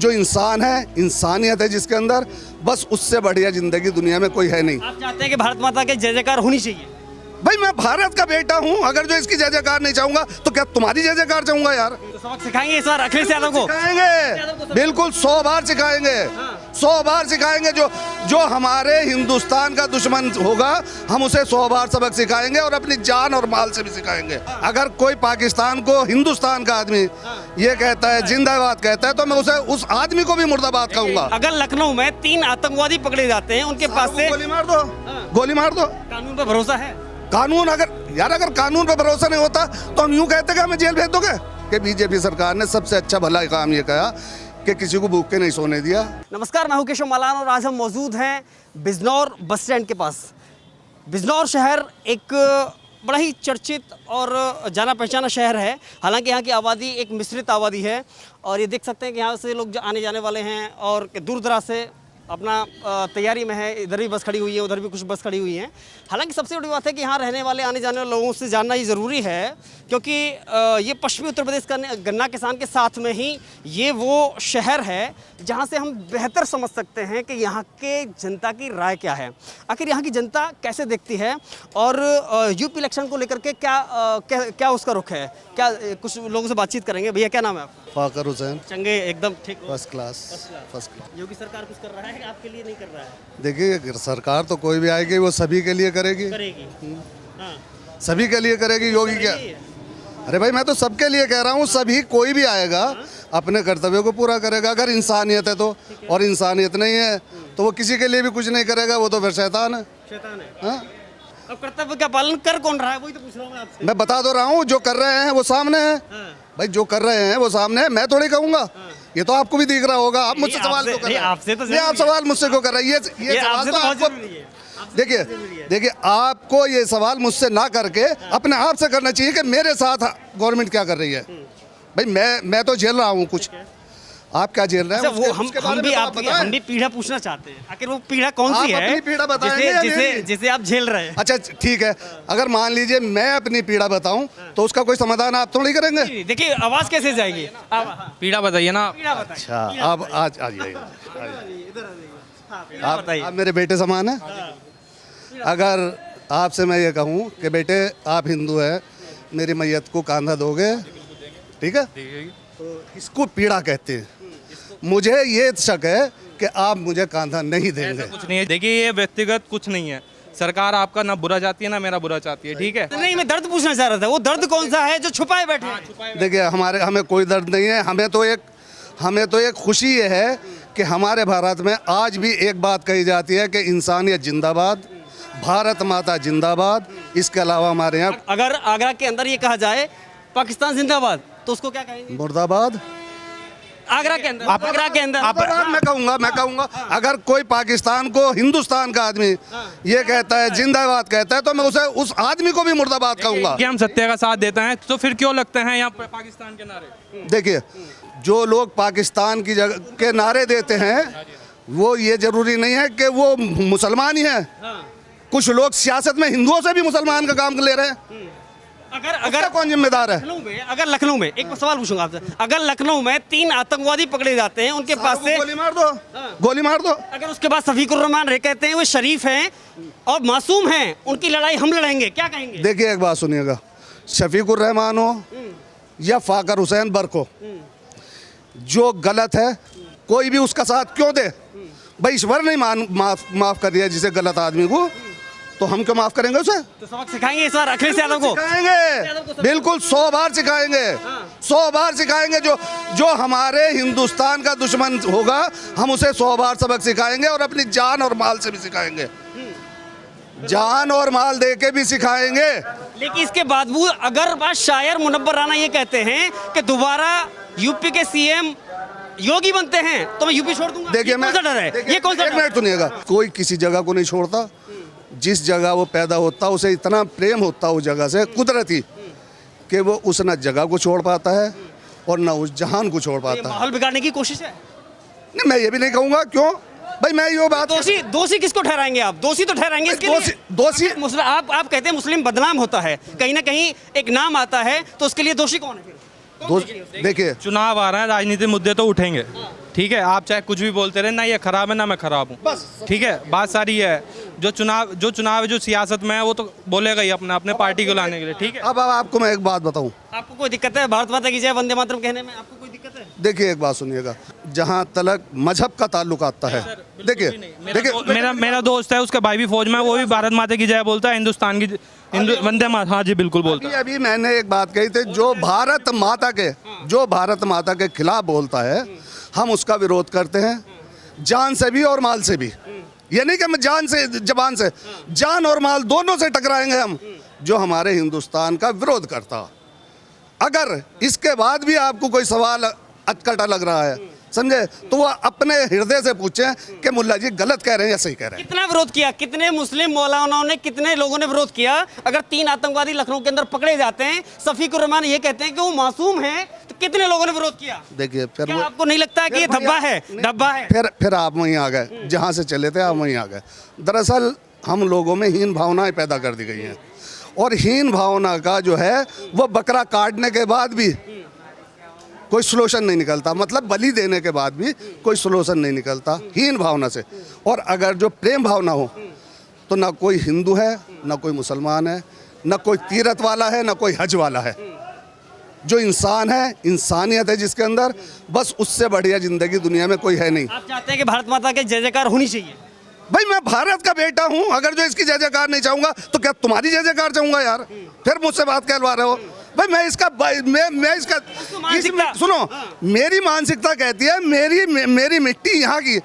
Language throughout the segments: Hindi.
जो इंसान है, इंसानियत है जिसके अंदर, बस उससे बढ़िया जिंदगी दुनिया में कोई है नहीं। आप चाहते हैं कि भारत माता के जय जयकार होनी चाहिए? भाई मैं भारत का बेटा हूँ, अगर जो इसकी जय जयकार नहीं चाहूंगा तो क्या तुम्हारी जय जयकार चाहूंगा यार? तो सबक सिखाएंगे इस बार अखिलेश यादव को? सिखाएंगे, बिल्कुल 100 बार सिखाएंगे, 100 बार सिखाएंगे। जो हमारे हिंदुस्तान का दुश्मन होगा हम उसे 100 बार सबक सिखाएंगे और अपनी जान और माल से भी सिखाएंगे। अगर कोई पाकिस्तान को हिंदुस्तान का आदमी ये कहता है, जिंदाबाद कहता है, तो मैं उसे उस आदमी को भी मुर्दाबाद कहूंगा। अगर लखनऊ में 3 आतंकवादी पकड़े जाते हैं, उनके पास से गोली मार दो, गोली मार दो। कानून पर भरोसा है? कानून अगर कानून पर भरोसा नहीं होता तो हम यूं कहते कि हमें जेल भेज दोगे। कि बीजेपी सरकार ने सबसे अच्छा भला काम ये कहा कि किसी को भूख के नहीं सोने दिया। नमस्कार, मैं हूं केशव मालान और आज हम मौजूद हैं बिजनौर बस स्टैंड के पास। बिजनौर शहर एक बड़ा ही चर्चित और जाना पहचाना शहर है। हालांकि यहाँ की आबादी एक मिश्रित आबादी है और ये देख सकते हैं कि यहाँ से लोग आने जाने वाले हैं और दूर दराज से अपना तैयारी में है। इधर भी बस खड़ी हुई है, उधर भी कुछ बस खड़ी हुई हैं। हालांकि सबसे बड़ी बात है कि यहाँ रहने वाले आने जाने वाले लोगों से जानना ही ज़रूरी है, क्योंकि ये पश्चिमी उत्तर प्रदेश का गन्ना किसान के साथ में ही ये वो शहर है जहाँ से हम बेहतर समझ सकते हैं कि यहाँ के जनता की राय क्या है, आखिर यहाँ की जनता कैसे देखती है और यूपी इलेक्शन को लेकर के क्या उसका रुख है। क्या कुछ लोगों से बातचीत करेंगे। भैया क्या नाम है आपका? फाकर हुसैन। चंगे एकदम ठीक, फर्स्ट क्लास। योगी सरकार कुछ कर रहा है, आपके लिए नहीं कर रहा है? देखिए, सरकार तो कोई भी आएगी वो सभी के लिए करेगी, हाँ। सभी के लिए करेगी। योगी क्या? अरे भाई मैं तो सबके लिए कह रहा हूँ, सभी कोई भी आएगा अपने कर्तव्यों को पूरा करेगा अगर इंसानियत है तो। और इंसानियत नहीं है तो वो किसी के लिए भी कुछ नहीं करेगा, वो तो फिर शैतान है। हाँ? अब कर्तव्य का पालन कर कौन रहा है, वही तो पूछ रहा हूँ मैं आपसे। मैं बता दो रहा हूँ, जो कर रहे हैं वो सामने है। भाई जो कर रहे हैं वो सामने है, मैं थोड़ी कहूँगा। ये तो आपको भी दिख रहा होगा। आप मुझसे सवाल क्यों कर रहे हैं? आपसे तो आप सवाल मुझसे क्यों कर रहे हैं? ये सवाल तो आपको, देखिए आपको ये सवाल मुझसे ना करके अपने आप से करना चाहिए कि मेरे साथ गवर्नमेंट क्या कर रही है। भाई मैं तो झेल रहा हूँ कुछ, आप क्या झेल रहे हैं? वो हम भी पीढ़ा पूछना चाहते हैं, आखिर वो पीढ़ा कौन सी है पीढ़ा बताएंगे जिसे आप झेल रहे हैं? अच्छा ठीक है, अगर मान लीजिए मैं अपनी पीड़ा बताऊं तो उसका कोई समाधान आप थोड़ी करेंगे। देखिए आवाज कैसे जाएगी? पीड़ा बताइए ना। अच्छा अब आज आइए, आप मेरे बेटे समान है। अगर आपसे मैं ये कहूँ कि बेटे आप हिंदू हैं, मेरी मैयत को कांधा दोगे, ठीक है? तो इसको पीड़ा कहते हैं। मुझे ये शक है कि आप मुझे कांधा नहीं देंगे। कुछ नहीं है, देखिए ये व्यक्तिगत कुछ नहीं है। सरकार आपका ना बुरा चाहती है ना मेरा बुरा चाहती है, ठीक है? नहीं, मैं दर्द पूछना चाह रहा था। वो दर्द कौन सा है जो छुपाए बैठे हैं? देखिए हमें कोई दर्द नहीं है। हमें तो एक खुशी ये है कि हमारे भारत में आज भी एक बात कही जाती है कि इंसानियत जिंदाबाद, भारत माता जिंदाबाद। इसके अलावा हमारे यहाँ अगर आगरा के अंदर ये कहा जाए पाकिस्तान जिंदाबाद तो उसको क्या कहेंगे? मुर्दाबाद। आगरा के अंदर मैं कहूँगा अगर कोई पाकिस्तान को हिंदुस्तान का आदमी ये कहता है, जिंदाबाद कहता है, तो मैं उसे उस आदमी को भी मुर्दाबाद कहूँगा। कि हम सत्य का साथ देते हैं तो फिर क्यों लगते हैं यहाँ पाकिस्तान के नारे? देखिए जो लोग पाकिस्तान की जगह के नारे देते हैं वो ये जरूरी नहीं है कि वो मुसलमान ही है। कुछ लोग सियासत में हिंदुओं से भी मुसलमान का काम ले रहे हैं। अगर कौन जिम्मेदार है? अगर लखनऊ में एक सवाल पूछूंगा आपसे, अगर लखनऊ में 3 आतंकवादी पकड़े जाते हैं, उनके पास से गोली मार दो, गोली मार दो। अगर उसके बाद शफीकुर रहमान कहते हैं वो शरीफ हैं और मासूम हैं, उनकी लड़ाई हम लड़ेंगे, क्या कहेंगे? देखिए एक बात सुनिएगा, शफीकुर रहमान हो या फाकर हुसैन बर्क हो, जो गलत है कोई भी उसका साथ क्यों दे? भाई ईश्वर ने माफ कर दिया जिसे गलत आदमी को, तो हम क्यों माफ करेंगे उसे? तो सबक सिखाएंगे इस बार अखिलेश यादव को? सिखाएंगे, बिल्कुल 100 बार सिखाएंगे, 100 बार सिखाएंगे। जो हमारे हिंदुस्तान का दुश्मन होगा हम उसे 100 बार सबक सिखाएंगे और अपनी जान और माल से भी सिखाएंगे, जान और माल दे के भी सिखाएंगे। लेकिन इसके बावजूद अगर बात शायर मुनव्वर राना ये कहते हैं कि दोबारा यूपी के सीएम योगी बनते हैं तो मैं यूपी छोड़ दूंगा, देखिए कौन सा डर है? ये कौन सा? एक मिनट सुनिएगा, कोई किसी जगह को नहीं छोड़ता। जिस जगह वो पैदा होता उसे इतना प्रेम होता उस जगह से कुदरती कि वो उस न जगह को छोड़ पाता है और न उस जहान को छोड़ पाता है। माहौल बिगाड़ने की कोशिश है? नहीं, मैं ये भी नहीं कहूँगा। क्यों भाई? मैं ये बात दोषी किसको ठहराएंगे आप? दोषी तो ठहराएंगे इसके लिए दोषी आप कहते हैं मुस्लिम बदनाम होता है, कहीं ना कहीं एक नाम आता है, तो उसके लिए दोषी कौन है फिर? देखिए चुनाव आ रहा है, राजनीतिक मुद्दे तो उठेंगे, ठीक है, आप चाहे कुछ भी बोलते रहे, ना ये खराब है ना मैं खराब हूँ, बस। ठीक है। बात सारी ये है, जो चुनाव है, जो सियासत में है, वो तो बोलेगा ही अपने पार्टी को लाने के लिए, ठीक है। अब आपको मैं एक बात बताऊं, आपको कोई दिक्कत है भारत माता की जय वंदे मातरम कहने में? आपको कोई दिक्कत है? देखिए एक बात सुनिएगा, जहां तलक मजहब का ताल्लुक आता है, देखिए मेरा दोस्त है, उसका भाई भी फौज में है, वो भी भारत माता की जय बोलता है, हिंदुस्तान की वंदे मातरम, हाँ जी बिल्कुल बोलता है। अभी मैंने एक बात कही थी, जो भारत माता के खिलाफ बोलता है, हम उसका विरोध करते हैं, जान से भी और माल से भी। ये नहीं कि हम जान से जबान से, जान और माल दोनों से टकराएंगे हम, जो हमारे हिंदुस्तान का विरोध करता। अगर इसके बाद भी आपको कोई सवाल अटकटा लग रहा है, समझे, तो वह अपने हृदय से पूछें कि मुल्ला जी गलत कह रहे हैं या सही कह रहे हैं। कितना विरोध किया, कितने मुस्लिम मौलानाओं ने, कितने लोगों ने विरोध किया? अगर 3 आतंकवादी लखनऊ के अंदर पकड़े जाते हैं, शफीकुर रहमान ये कहते हैं कि वो मासूम हैं, तो कितने लोगों ने विरोध किया? देखिए फिर क्या आपको नहीं लगता है कि ये धब्बा है? फिर आप वहीं आ गए, जहाँ से चले थे आप वहीं आ गए। दरअसल हम लोगों में हीन भावनाएं पैदा कर दी गई हैं, और हीन भावना का जो है वो बकरा काटने के बाद भी कोई सोल्यूशन नहीं निकलता, मतलब बलि देने के बाद भी कोई सोल्यूशन नहीं निकलता हीन भावना से। और अगर जो प्रेम भावना हो, तो ना कोई हिंदू है, ना कोई मुसलमान है, ना कोई तीरथ वाला है, ना कोई हज वाला है। जो इंसान है, इंसानियत है जिसके अंदर, बस उससे बढ़िया जिंदगी दुनिया में कोई है नहीं। आप चाहते हैं कि भारत माता के जय जयकार होनी चाहिए? भाई मैं भारत का बेटा हूं, अगर जो इसकी जय जयकार नहीं चाहूंगा तो क्या तुम्हारी जय जयकार चाहूंगा यार? फिर मुझसे बात कहलवा रहे हो भाई। मैं इसका सुनो, मेरी मानसिकता कहती है मेरी मिट्टी यहाँ की,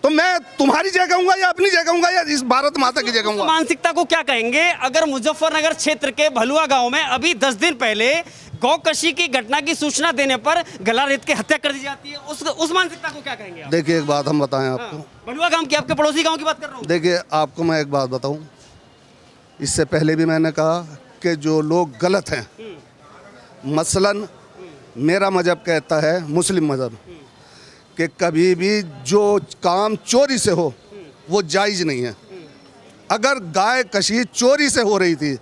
तो मैं तुम्हारी जय कहूंगा या अपनी जय कहूंगा या इस भारत माता की जय कहूंगा? मानसिकता को क्या कहेंगे? अगर मुजफ्फरनगर क्षेत्र के भलुआ गांव में अभी 10 दिन पहले गौकशी की घटना की सूचना देने पर गला रेत की हत्या कर दी जाती है, उस मानसिकता को क्या कहेंगे आप? देखिए एक बात हम बताएं आपको, भलुआ गांव की, आपके पड़ोसी गांव की बात कर रहा हूँ। देखिए आपको मैं एक बात बताऊं, इससे पहले भी मैंने कहा कि जो लोग गलत हैं, मसलन मेरा मजहब कहता है, मुस्लिम मजहब, कि कभी भी जो काम चोरी से हो वो जायज़ नहीं है। अगर गाय कशी चोरी से हो रही थी,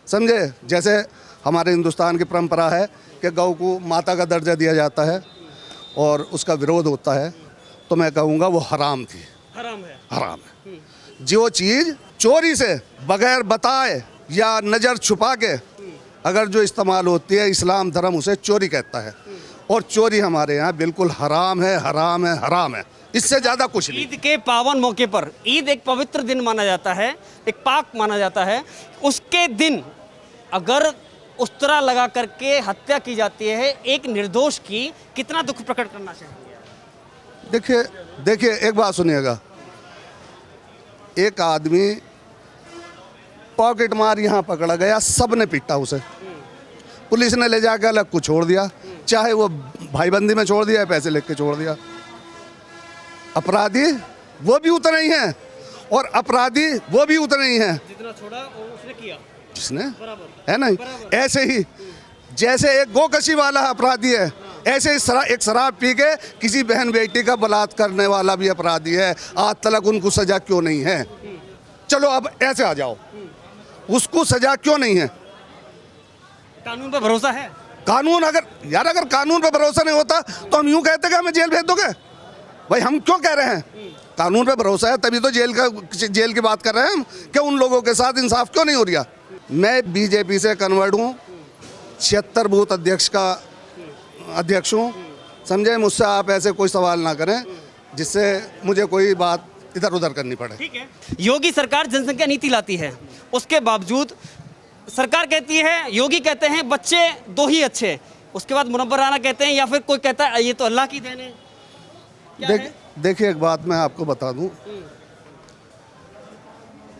समझे, जैसे हमारे हिंदुस्तान की परंपरा है कि गौ को माता का दर्जा दिया जाता है और उसका विरोध होता है, तो मैं कहूँगा वो हराम थी, हराम है। जो चीज़ चोरी से बगैर बताए या नज़र छुपा के अगर जो इस्तेमाल होती है, इस्लाम धर्म उसे चोरी कहता है, और चोरी हमारे यहाँ बिल्कुल हराम है, हराम है, हराम है, इससे ज़्यादा कुछ नहीं। ईद के पावन मौके पर, ईद एक पवित्र दिन माना जाता है, एक पाक माना जाता है, देखिए दिन अगर उस तरह लगा करके हत्या की जाती है एक निर्दोष की, कितना दुख प्रकट करना चाहिए? देखिए एक बात सुनिएगा, एक आदमी पॉकेट मार यहाँ पकड़ा गया, सब ने पीटा उसे, पुलिस ने ले जाकर अलग को छोड़ दिया, चाहे वो भाईबंदी में छोड़ दिया या पैसे लेके छोड़ दिया। अपराधी वो भी उतने ही हैं और अपराधी वो भी उतने ही हैं जितना छोड़ा उसने किया, जिसने, है नहीं? ऐसे ही जैसे एक गोकशी वाला अपराधी है, ऐसे ही एक शराब पी के किसी बहन बेटी का बलात्कार करने वाला भी अपराधी है। आज तक उनको सजा क्यों नहीं है? चलो अब ऐसे आ जाओ, उसको सजा क्यों नहीं है? कानून पर भरोसा है? कानून अगर कानून पर भरोसा नहीं होता तो हम यूं कहते कि हमें जेल भेज दोगे? भाई हम क्यों कह रहे हैं कानून पे भरोसा है, तभी तो जेल की बात कर रहे हैं हम, कि उन लोगों के साथ इंसाफ क्यों नहीं हो रहा? मैं बीजेपी से कन्वर्ट हूँ, 76 बूथ अध्यक्ष हूँ, समझे। मुझसे आप ऐसे कोई सवाल ना करें जिससे मुझे कोई बात इधर उधर करनी पड़े। ठीक है, योगी सरकार जनसंख्या नीति लाती है, उसके बावजूद सरकार कहती है, योगी कहते हैं बच्चे 2 ही अच्छे, उसके बाद मुनव्वर राना कहते हैं, या फिर कोई कहता है ये तो अल्लाह की देन है। देखिए एक बात मैं आपको बता दूं,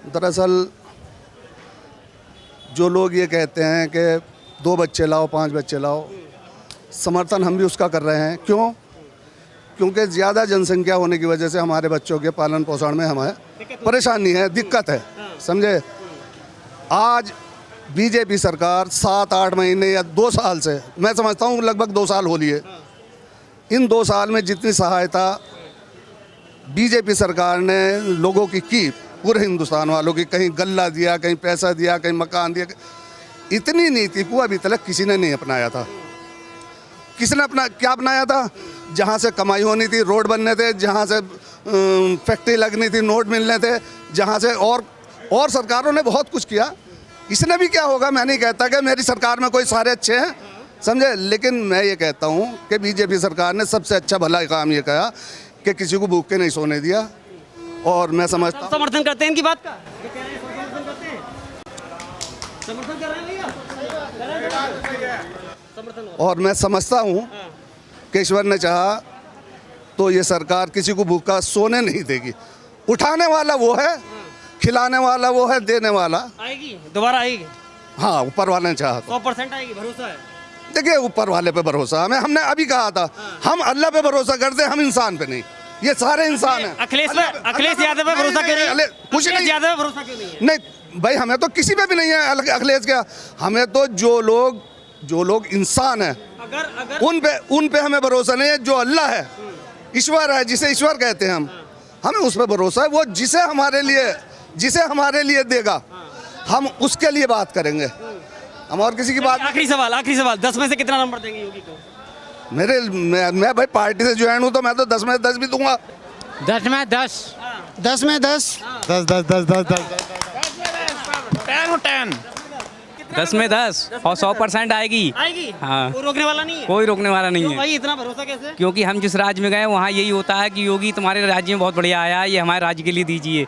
दरअसल जो लोग ये कहते हैं कि 2 बच्चे लाओ, 5 बच्चे लाओ, समर्थन हम भी उसका कर रहे हैं। क्यों? क्योंकि ज़्यादा जनसंख्या होने की वजह से हमारे बच्चों के पालन पोषण में हमें परेशानी है, दिक्कत है, समझे। आज बीजेपी सरकार 7-8 महीने या 2 साल से, मैं समझता हूँ लगभग 2 साल हो लिए, इन 2 साल में जितनी सहायता बीजेपी सरकार ने लोगों की पूरे हिंदुस्तान वालों की, कहीं गल्ला दिया, कहीं पैसा दिया, कहीं मकान दिया, इतनी नीति को अभी तक किसी ने नहीं अपनाया था। किसने क्या अपनाया था? जहाँ से कमाई होनी थी रोड बनने थे, जहाँ से फैक्ट्री लगनी थी नोट मिलने थे, जहाँ से और सरकारों ने बहुत कुछ किया। इसने भी क्या होगा, मैं नहीं कहता कि मेरी सरकार में कोई सारे अच्छे हैं, समझे, लेकिन मैं ये कहता हूँ कि बीजेपी सरकार ने सबसे अच्छा भला काम ये किया कि किसी को भूख के नहीं सोने दिया। और मैं समझता हूँ समर्थन करते हैं इनकी बात का, ये कह रहे हैं समर्थन करते हैं, समर्थन कर रहे हैं भैया, समर्थन हो। और मैं समझता हूँ कि ईश्वर ने चाहा तो ये सरकार किसी को भूखा सोने नहीं देगी। उठाने वाला वो है, खिलाने वाला वो है, देने वाला आएगी, दोबारा आएगी, हाँ ऊपर वाले ने चाहा तो। 100% आएगी, भरोसा है। देखिए ऊपर वाले पे भरोसा हमें, हमने अभी कहा था हम अल्लाह पे भरोसा करते हैं, हम इंसान पे नहीं। ये सारे इंसान हैं। अखिलेश यादव पे भरोसा क्यों नहीं है? कुछ नहीं, यादव पे भरोसा क्यों नहीं है? नहीं भाई, हमें तो किसी पे भी नहीं है अखिलेश का। हमें तो जो लोग इंसान हैं अगर उन पे हमें भरोसा नहीं है। जो अल्लाह है, ईश्वर है, जिसे ईश्वर कहते हैं हम, हमें उस पर भरोसा है। वो जिसे हमारे लिए देगा, हम उसके लिए बात करेंगे, हम और किसी की बात। आखिरी सवाल, 10 में से कितना नंबर देंगे योगी को? मैं भाई पार्टी से ज्वाइन हूँ तो मैं तो 10 में 10 भी दूंगा। 10 में 10, 10 में 10, 10 10 10 10 10 10 में 10 और 100% आएगी। हाँ। कोई रोकने वाला नहीं है? कोई रोकने वाला नहीं क्यों है, भाई इतना भरोसा कैसे? क्योंकि हम जिस राज्य में गए वहाँ यही होता है कि योगी तुम्हारे राज्य में बहुत बढ़िया आया है, ये हमारे राज्य के लिए दीजिए।